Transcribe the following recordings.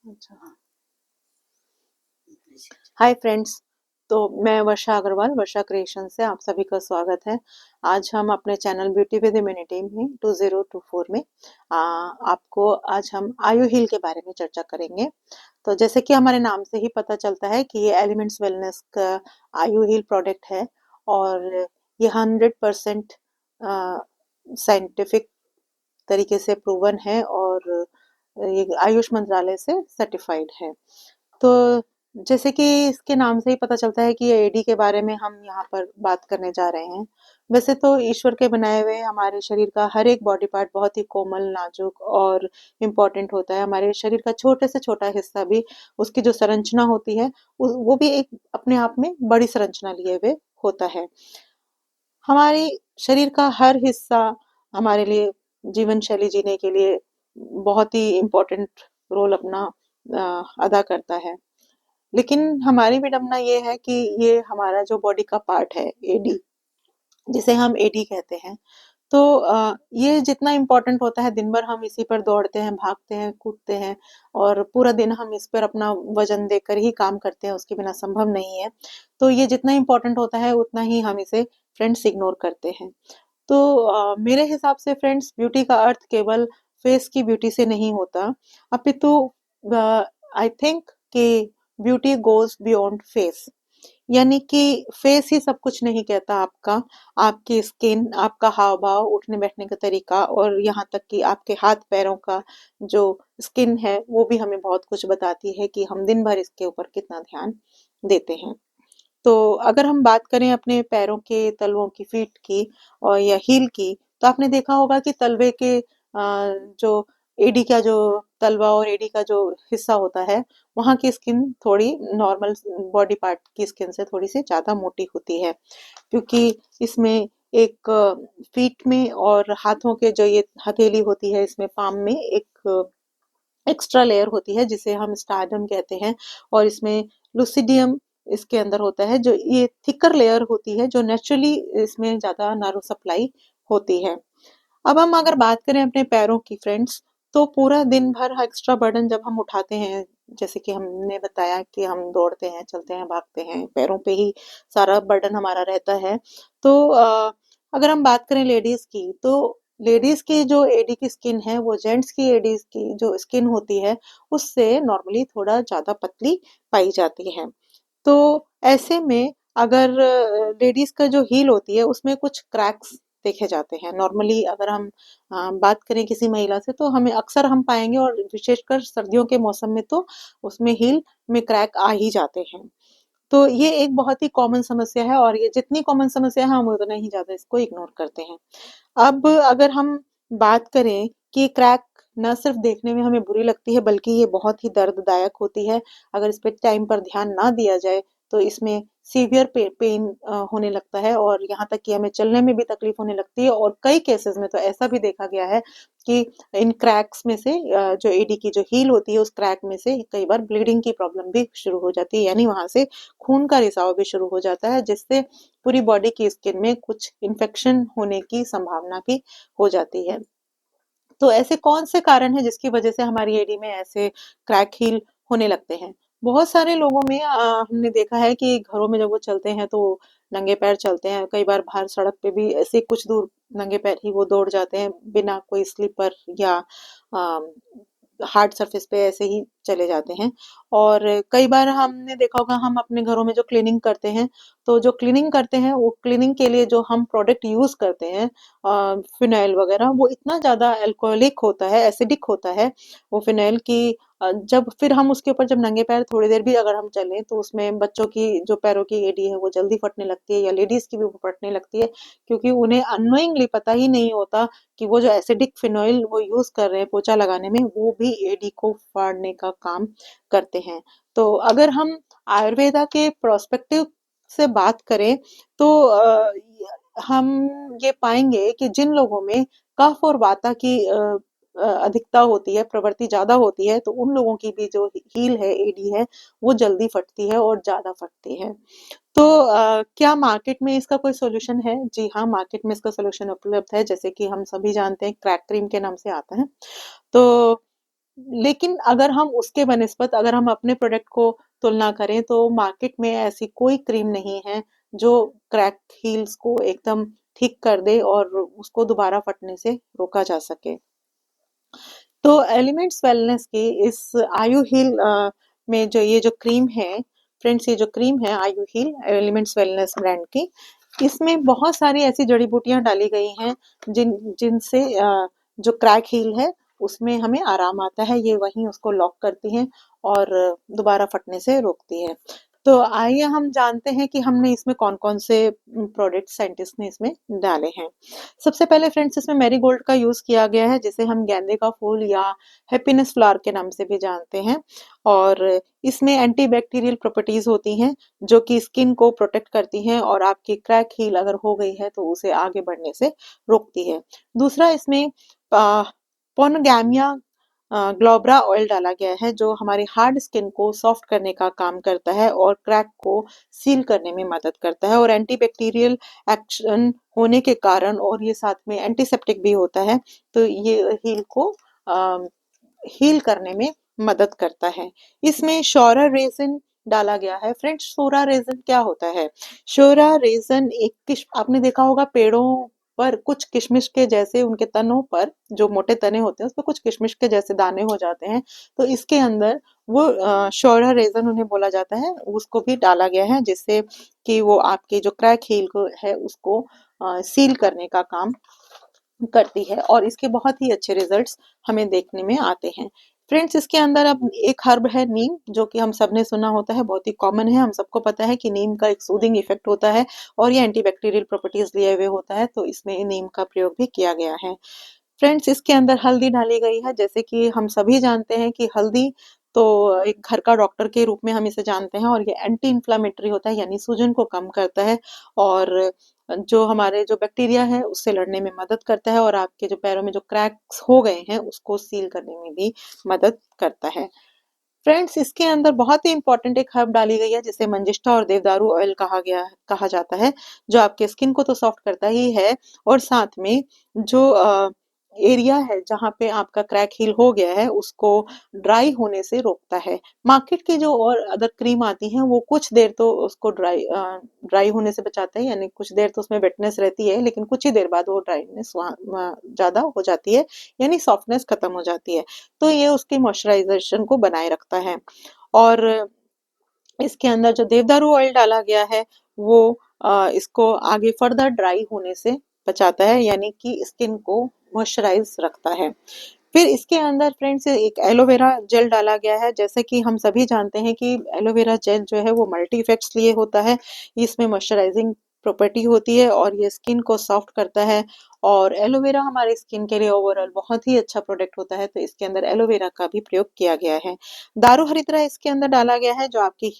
अच्छा। Hi friends. तो मैं वर्षा अग्रवाल, वर्षा क्रिएशन से आप सभी का स्वागत है। आज हम अपने चैनल ब्यूटी विद इम्यूनिटी में 2024 में आपको आज हम आयु हील के बारे में चर्चा करेंगे। तो जैसे कि हमारे नाम से ही पता चलता है कि ये एलिमेंट्स वेलनेस का आयु हील प्रोडक्ट है और ये 100% साइंटिफिक तरीके से प्रूवन है और ये आयुष मंत्रालय से सर्टिफाइड है। तो जैसे कि इसके नाम से ही पता चलता है कि ये एडी के बारे में हम यहाँ पर बात करने जा रहे हैं। वैसे तो ईश्वर के बनाए हुए हमारे शरीर का हर एक बॉडी पार्ट बहुत ही कोमल, नाजुक और इम्पोर्टेंट होता है। हमारे शरीर का छोटे से छोटा हिस्सा भी उसकी जो संरचना होती है वो भी एक अपने आप में बड़ी संरचना लिए हुए होता है। हमारी शरीर का हर हिस्सा हमारे लिए जीवन शैली जीने के लिए बहुत ही इम्पोर्टेंट रोल अपना अदा करता है। लेकिन हमारी विडंबना ये है कि ये हमारा जो बॉडी का पार्ट है एडी, जिसे हम एडी कहते हैं, तो ये जितना इम्पोर्टेंट होता है, दिन भर हम इसी पर दौड़ते हैं, भागते हैं, कूदते हैं और पूरा दिन हम इस पर अपना वजन देकर ही काम करते हैं, उसके बिना संभव नहीं है। तो ये जितना इम्पोर्टेंट होता है उतना ही हम इसे फ्रेंड्स इग्नोर करते हैं। तो मेरे हिसाब से फ्रेंड्स, ब्यूटी का अर्थ केवल फेस की ब्यूटी से नहीं होता, अपितु आई थिंक कि ब्यूटी गोज बियॉन्ड फेस। यानी कि फेस ही सब कुछ नहीं कहता आपका, आपकी स्किन, आपका हाव भाव, उठने बैठने का तरीका और यहाँ तक कि आपके हाथ पैरों का जो स्किन है वो भी हमें बहुत कुछ बताती है कि हम दिन भर इसके ऊपर कितना ध्यान देते हैं। तो अगर हम बात करें अपने पैरों के तलवों की, फीट की और या हील की, तो आपने देखा होगा कि तलवे के जो एडी का जो तलवा और एडी का जो हिस्सा होता है, वहाँ की स्किन थोड़ी नॉर्मल बॉडी पार्ट की स्किन से थोड़ी सी ज़्यादा मोटी होती है, क्योंकि इसमें एक फीट में और हाथों के जो ये हथेली होती है, इसमें पाम में एक एक्स्ट्रा लेयर होती है जिसे हम स्टार्डम कहते हैं और इसमें लुसिडियम इसके अंदर होता है, जो ये थिकर लेयर होती है जो नेचुरली इसमें ज़्यादा नर्व सप्लाई होती है। अब हम अगर बात करें अपने पैरों की फ्रेंड्स, तो पूरा दिन भर एक्स्ट्रा बर्डन जब हम उठाते हैं, जैसे कि हमने बताया कि हम दौड़ते हैं, चलते हैं, भागते हैं, पैरों पे ही सारा बर्डन हमारा रहता है। तो अगर हम बात करें लेडीज की, तो लेडीज की जो एडी की स्किन है वो जेंट्स की एडी की जो स्किन होती है उससे नॉर्मली थोड़ा ज्यादा पतली पाई जाती है। तो ऐसे में अगर लेडीज का जो हील होती है उसमें कुछ क्रैक्स देखे जाते हैं। नॉर्मली अगर हम बात करें किसी महिला से, तो हमें अक्सर हम पाएंगे और विशेषकर सर्दियों के मौसम में तो उसमें हील में क्रैक आ ही जाते हैं। तो ये एक बहुत ही कॉमन समस्या है और ये जितनी कॉमन समस्या है हम उतना ही ज्यादा इसको इग्नोर करते हैं। अब अगर हम बात करें कि क्रैक न सिर्फ देखने में हमें बुरी लगती है बल्कि ये बहुत ही दर्ददायक होती है। अगर इस पे टाइम पर ध्यान ना दिया जाए तो इसमें सीवियर पेन होने लगता है और यहाँ तक कि हमें चलने में भी तकलीफ होने लगती है और कई केसेस में तो ऐसा भी देखा गया है कि इन क्रैक्स में से जो एडी की जो हील होती है उस क्रैक में से कई बार ब्लीडिंग की प्रॉब्लम भी शुरू हो जाती है, यानी वहां से खून का रिसाव भी शुरू हो जाता है, जिससे पूरी बॉडी की स्किन में कुछ इन्फेक्शन होने की संभावना भी हो जाती है। तो ऐसे कौन से कारण हैं जिसकी वजह से हमारी एडी में ऐसे क्रैक हील होने लगते हैं? बहुत सारे लोगों में हमने देखा है कि घरों में जब वो चलते हैं तो नंगे पैर चलते हैं, कई बार बाहर सड़क पे भी ऐसे कुछ दूर नंगे पैर ही वो दौड़ जाते हैं बिना कोई स्लीपर या हार्ड सरफेस पे ऐसे ही चले जाते हैं। और कई बार हमने देखा होगा, हम अपने घरों में जो क्लीनिंग करते हैं, तो जो क्लीनिंग करते हैं वो क्लीनिंग के लिए जो हम प्रोडक्ट यूज करते हैं, फिनाइल वगैरह, वो इतना ज्यादा अल्कोहलिक होता है, एसिडिक होता है वो फिनाइल की जब फिर हम उसके ऊपर जब नंगे पैर थोड़ी देर भी अगर हम चलें तो उसमें बच्चों की जो पैरों की एड़ी है वो जल्दी फटने लगती है या लेडीज की भी वो फटने लगती है, क्योंकि उन्हें अननोइंगली पता ही नहीं होता कि वो जो एसिडिक फिनोइल वो यूज कर रहे हैं पोछा लगाने में वो भी एडी को फाड़ने का काम करते हैं। तो अगर हम आयुर्वेदा के प्रोस्पेक्टिव से बात करें तो हम ये पाएंगे कि जिन लोगों में कफ और वाता की अधिकता होती है, प्रवृत्ति ज्यादा होती है, तो उन लोगों की भी जो हील है, एडी है, वो जल्दी फटती है और ज्यादा फटती है। तो क्या मार्केट में इसका कोई सॉल्यूशन है? जी हाँ, मार्केट में इसका सॉल्यूशन उपलब्ध है, जैसे कि हम सभी जानते हैं क्रैक क्रीम के नाम से आता है। तो लेकिन अगर हम उसके बनिस्बत अगर हम अपने प्रोडक्ट को तुलना करें तो मार्केट में ऐसी कोई क्रीम नहीं है जो क्रैक हील्स को एकदम ठीक कर दे और उसको दोबारा फटने से रोका जा सके। तो एलिमेंट्स वेलनेस की इस आयु हील में जो क्रीम है फ्रेंड्स, ये जो क्रीम है आयु हील एलिमेंट्स वेलनेस ब्रांड की, इसमें बहुत सारी ऐसी जड़ी बूटियां डाली गई हैं जिनसे जो क्रैक हील है उसमें हमें आराम आता है। ये वहीं उसको लॉक करती हैं और दोबारा फटने से रोकती है। तो आइए हम जानते हैं कि हमने इसमें कौन कौन से प्रोडक्ट साइंटिस्ट ने इसमें डाले हैं। सबसे पहले फ्रेंड्स, इसमें मैरीगोल्ड का यूज किया गया है, जिसे हम गेंदे का फूल या हैप्पीनेस फ्लावर के नाम से भी जानते हैं। और इसमें एंटीबैक्टीरियल प्रॉपर्टीज होती हैं जो कि स्किन को प्रोटेक्ट करती हैं और आपकी क्रैक हील अगर हो गई है तो उसे आगे बढ़ने से रोकती है। दूसरा, इसमें पोनगैमिया ग्लोबरा ऑयल डाला गया है जो हमारी हार्ड स्किन को सॉफ्ट करने का काम करता है और क्रैक को सील करने में मदद करता है और एंटीबैक्टीरियल एक्शन होने के कारण और ये साथ में एंटीसेप्टिक भी होता है, तो ये हील को हील करने में मदद करता है। इसमें शोरा रेजिन डाला गया है। फ्रेंड्स, शोरा रेजिन क्या होता है? शोरा रेजिन आपने देखा होगा पेड़ों पर कुछ किशमिश के जैसे उनके तनों पर जो मोटे तने होते हैं उस पर कुछ किशमिश के जैसे दाने हो जाते हैं, तो इसके अंदर वो शोरा रेजिन उन्हें बोला जाता है, उसको भी डाला गया है जिससे कि वो आपके जो क्रैक हील को है उसको सील करने का काम करती है और इसके बहुत ही अच्छे रिजल्ट्स हमें देखने में आते हैं। फ्रेंड्स, इसके अंदर अब एक हर्ब है नीम, जो कि हम सब ने सुना होता है, बहुत ही कॉमन है, हम सबको पता है कि नीम का एक सूदिंग इफेक्ट होता है और ये एंटीबैक्टीरियल प्रॉपर्टीज लिए हुए होता है, तो इसमें नीम का प्रयोग भी किया गया है। फ्रेंड्स, इसके अंदर हल्दी डाली गई है। जैसे कि हम सभी जानते हैं कि हल्दी तो एक घर का डॉक्टर के रूप में हम इसे जानते हैं और ये एंटी इन्फ्लामेटरी होता है, यानी सूजन को कम करता है और जो हमारे जो बैक्टीरिया है उससे लड़ने में मदद करता है और आपके जो पैरों में जो क्रैक्स हो गए हैं उसको सील करने में भी मदद करता है। फ्रेंड्स, इसके अंदर बहुत ही इंपॉर्टेंट एक हर्ब डाली गई है जिसे मंजिष्ठा और देवदारू ऑयल कहा जाता है, जो आपके स्किन को तो सॉफ्ट करता ही है और साथ में जो एरिया है जहाँ पे आपका क्रैक हील हो गया है उसको ड्राई होने से रोकता है। मार्केट की जो और अदर क्रीम आती हैं वो कुछ देर तो उसको ड्राई होने से बचाता है, यानी कुछ देर तो उसमें वेटनेस रहती है लेकिन कुछ ही देर बाद वो ड्राईनेस ज्यादा हो जाती है, यानी सॉफ्टनेस खत्म हो जाती है, तो ये उसकी मॉइस्चराइजेशन को बनाए रखता है। और इसके अंदर जो देवदारू ऑयल डाला गया है वो इसको आगे फर्दर ड्राई होने से बचाता है, यानी कि स्किन को मॉइस्चराइज रखता है। फिर इसके अंदर फ्रेंड्स एक एलोवेरा जेल डाला गया है। जैसे कि हम सभी जानते हैं कि एलोवेरा जेल जो है वो मल्टी इफेक्ट्स लिए होता है। इसमें मॉइस्चराइजिंग प्रॉपर्टी होती है और ये स्किन को सॉफ्ट करता है और एलोवेरा हमारे स्किन के लिए ओवरऑल बहुत ही अच्छा प्रोडक्ट होता है, तो इसके अंदर एलोवेरा का भी प्रयोग किया गया है। दारू हरिद्रा इसके अंदर डाला गया है जो आपकी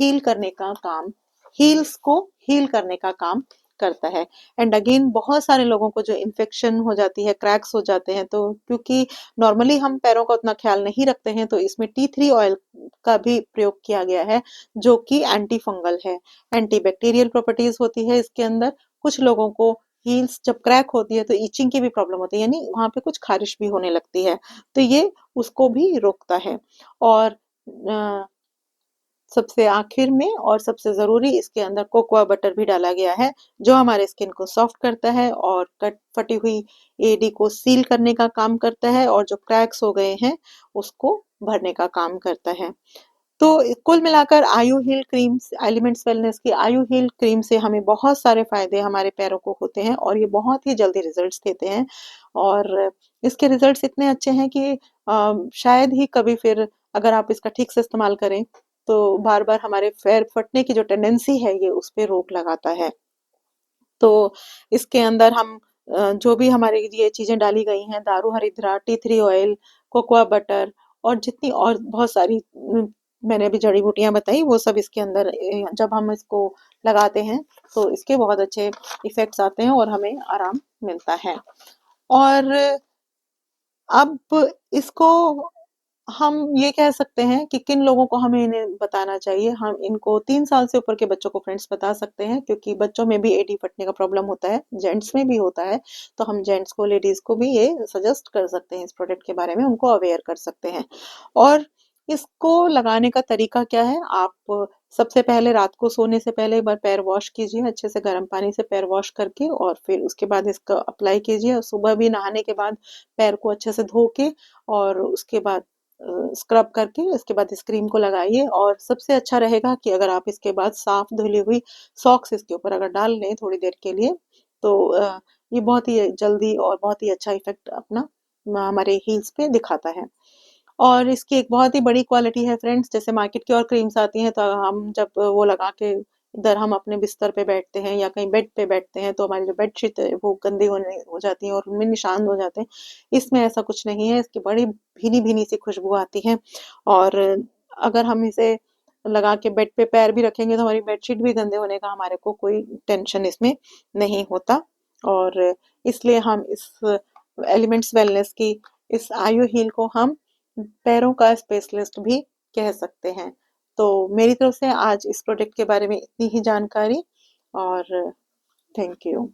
हील करने का काम हील्स को हील करने का काम करता है। एंड अगेन बहुत सारे लोगों को जो इन्फेक्शन हो जाती है, क्रैक्स हो जाते हैं, तो क्योंकि नॉर्मली हम पैरों का उतना ख्याल नहीं रखते हैं तो इसमें टी थ्री ऑयल का भी प्रयोग किया गया है जो कि एंटी फंगल है, एंटी बैक्टीरियल प्रॉपर्टीज होती है इसके अंदर। कुछ लोगों को हील्स जब क्रैक होती है तो इचिंग की भी प्रॉब्लम होती है, यानी वहां पे कुछ खारिश भी होने लगती है, तो ये उसको भी रोकता है। और सबसे आखिर में और सबसे ज़रूरी, इसके अंदर कोकोआ बटर भी डाला गया है जो हमारे स्किन को सॉफ्ट करता है और कट फटी हुई एडी को सील करने का काम करता है और जो क्रैक्स हो गए हैं उसको भरने का काम करता है। तो कुल मिलाकर आयु हील क्रीम एलिमेंट्स वेलनेस की आयु हील क्रीम से हमें बहुत सारे फायदे हमारे पैरों को होते हैं और ये बहुत ही जल्दी रिजल्ट्स देते हैं और इसके रिजल्ट्स इतने अच्छे हैं कि शायद ही कभी फिर अगर आप इसका ठीक से इस्तेमाल करें तो बार बार हमारे पैर फटने की जो टेंडेंसी है ये उस पे रोक लगाता है। तो इसके अंदर हम जो भी हमारे ये चीजें डाली गई हैं, दारू हरिद्रा, T three oil, cocoa butter और जितनी और बहुत सारी मैंने अभी जड़ी बूटियां बताई, वो सब इसके अंदर जब हम इसको लगाते हैं तो इसके बहुत अच्छे इफेक्ट्स आते हैं और हमें आराम मिलता है। और अब इसको हम ये कह सकते हैं कि किन लोगों को हमें इन्हें बताना चाहिए। हम इनको 3 साल से ऊपर के बच्चों को फ्रेंड्स बता सकते हैं, क्योंकि बच्चों में भी एडी फटने का प्रॉब्लम होता है, जेंट्स में भी होता है। तो हम जेंट्स को, लेडीज़ को भी ये सजेस्ट कर सकते हैं, इस प्रोडक्ट के बारे में उनको अवेयर कर सकते हैं। और इसको लगाने का तरीका क्या है? आप सबसे पहले रात को सोने से पहले एक बार पैर वॉश कीजिए, अच्छे से गर्म पानी से पैर वॉश करके, और फिर उसके बाद इसका अप्लाई कीजिए। और सुबह भी नहाने के बाद पैर को अच्छे से धो के और उसके बाद स्क्रब करके इसके बाद इस क्रीम को लगाइए। और सबसे अच्छा रहेगा कि अगर आप इसके बाद साफ धुली हुई सॉक्स इसके ऊपर अगर डाल लें थोड़ी देर के लिए, तो ये बहुत ही जल्दी और बहुत ही अच्छा इफेक्ट अपना हमारे हील्स पे दिखाता है। और इसकी एक बहुत ही बड़ी क्वालिटी है फ्रेंड्स, जैसे मार्केट की और क्रीम्स आती हैं तो हम जब वो लगा के इधर हम अपने बिस्तर पे बैठते हैं या कहीं बेड पे बैठते हैं, तो हमारी जो बेडशीट है वो गंदी होने हो जाती है और उनमें निशान हो जाते हैं। इसमें ऐसा कुछ नहीं है, इसकी बड़ी भीनी-भीनी सी खुशबू आती है। और अगर हम इसे लगा के बेड पे पैर भी रखेंगे तो हमारी बेडशीट भी गंदे होने का हमारे को कोई टेंशन इसमें नहीं होता। और इसलिए हम इस एलिमेंट्स वेलनेस की इस आयु हील को हम पैरों का स्पेशलिस्ट भी कह सकते हैं। तो मेरी तरफ से आज इस प्रोडक्ट के बारे में इतनी ही जानकारी। और थैंक यू।